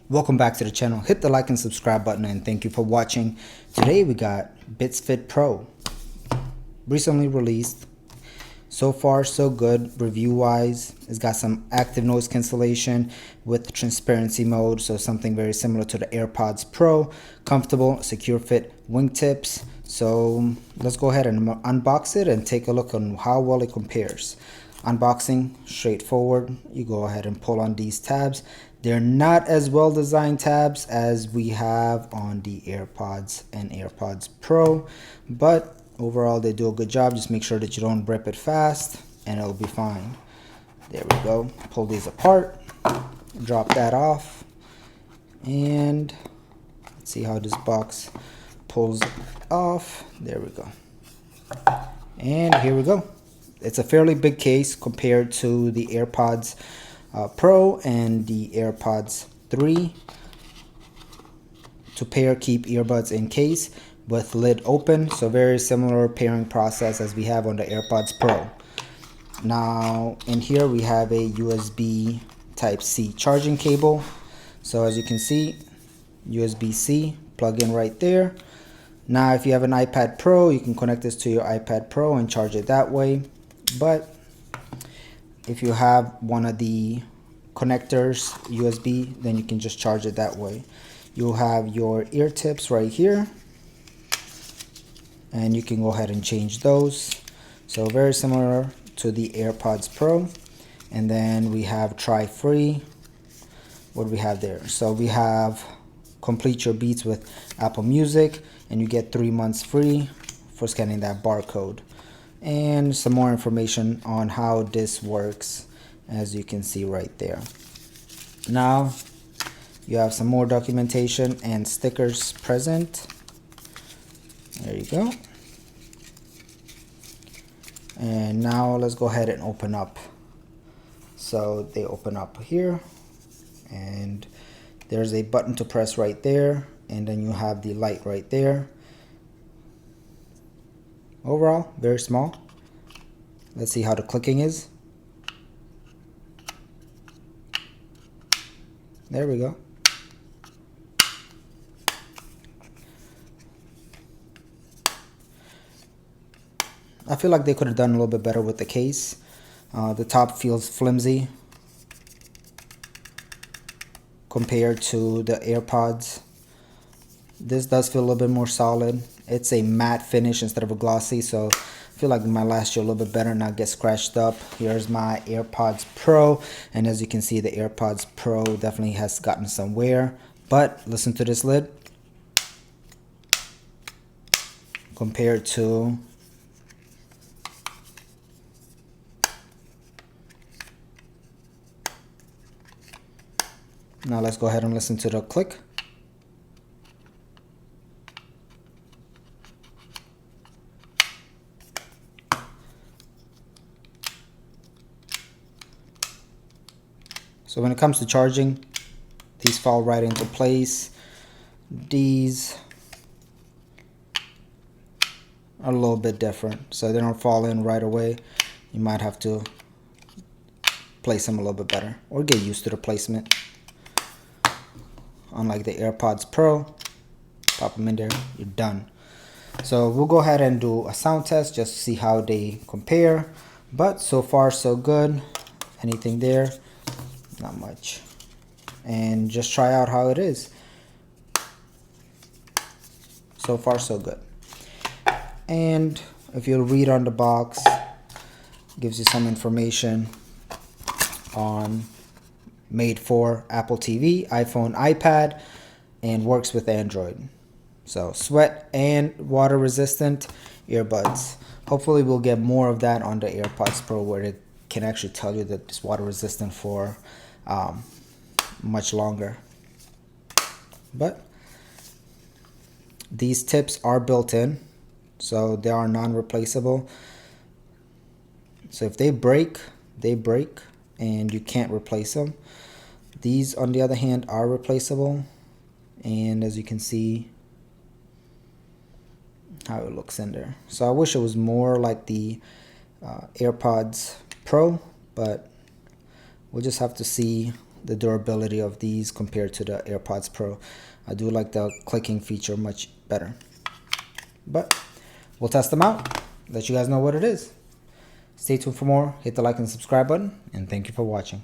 Welcome back to the channel. Hit the like and subscribe button and thank you for watching. Today we got Beats Fit Pro. Recently released. So far so good review wise. It's got some active noise cancellation with transparency mode, so something very similar to the AirPods Pro. Comfortable, secure fit wingtips. So let's go ahead and unbox it and take a look on how well it compares. Unboxing, straightforward. You go ahead and pull on these tabs. They're not as well designed tabs as we have on the AirPods and AirPods Pro, but overall they do a good job. Just make sure that you don't rip it fast and it'll be fine. There we go. Pull these apart, drop that off, and let's see how this box pulls off. There we go. And here we go. It's a fairly big case compared to the AirPods Pro and the AirPods 3. To pair, keep earbuds in case with lid open, so very similar pairing process as we have on the AirPods Pro. Now in here we have a USB Type-C charging cable. So as you can see, USB-C plug in right there. Now if you have an iPad Pro, you can connect this to your iPad Pro and charge it that way. But if you have one of the connectors USB, then you can just charge it that way. You'll have your ear tips right here, and you can go ahead and change those. So very similar to the AirPods Pro. And then we have try free. What do we have there? So we have complete your beats with Apple Music, and you get 3 months free for scanning that barcode. And some more information on how this works, as you can see right there. Now you have some more documentation and stickers present. There you go. And now let's go ahead and open up. So they open up here, and there's a button to press right there, and then you have the light right there. Overall, very small. Let's see how the clicking is. There we go. I feel like they could have done a little bit better with the case. The top feels flimsy compared to the AirPods. This does feel a little bit more solid. It's a matte finish instead of a glossy, so I feel like it might last you a little bit better, not get scratched up. Here's my AirPods Pro, and as you can see, the AirPods Pro definitely has gotten some wear. But listen to this lid compared to now. Let's go ahead and listen to the click. So when it comes to charging, these fall right into place. These are a little bit different, so they don't fall in right away. You might have to place them a little bit better or get used to the placement. Unlike the AirPods Pro, pop them in there, you're done. So we'll go ahead and do a sound test just to see how they compare. But so far so good. Anything there? Not much. And just try out how it is. So far so good. And if you'll read on the box, gives you some information on made for Apple TV, iPhone, iPad, and works with Android. So sweat and water resistant earbuds. Hopefully we'll get more of that on the AirPods Pro, where it can actually tell you that it's water resistant for much longer. But these tips are built in, so they are non-replaceable. So if they break, they break and you can't replace them. These on the other hand are replaceable, and as you can see how it looks in there. So I wish it was more like the AirPods Pro, but we'll just have to see the durability of these compared to the AirPods Pro. I do like the clicking feature much better. But we'll test them out, let you guys know what it is. Stay tuned for more. Hit the like and subscribe button, and thank you for watching.